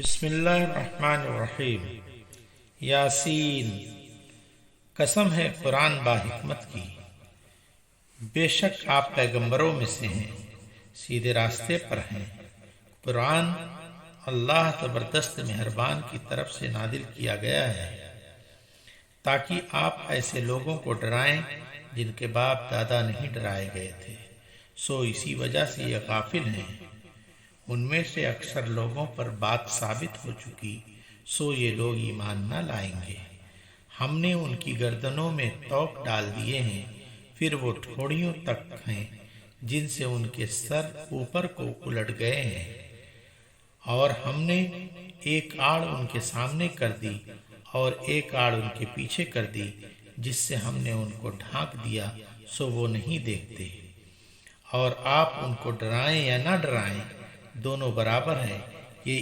बिस्मिल्लाहिर्रहमानिर्रहीम। यासीन। कसम है कुरान बाहिकमत की, बेशक आप पैगंबरों में से हैं, सीधे रास्ते पर हैं। कुरान अल्लाह ज़बरदस्त मेहरबान की तरफ से नादिल किया गया है ताकि आप ऐसे लोगों को डराएं जिनके बाप दादा नहीं डराए गए थे, सो इसी वजह से ये गाफिल हैं। उनमें से अक्सर लोगों पर बात साबित हो चुकी, सो ये लोग ईमान न लाएंगे। हमने उनकी गर्दनों में तौक डाल दिए हैं, फिर वो ठोड़ियों तक हैं जिनसे उनके सर ऊपर को उलट गए हैं, और हमने एक आड़ उनके सामने कर दी और एक आड़ उनके पीछे कर दी, जिससे हमने उनको ढांक दिया सो वो नहीं देखते। और आप उनको डराएं या न डराएं, दोनों बराबर हैं। ये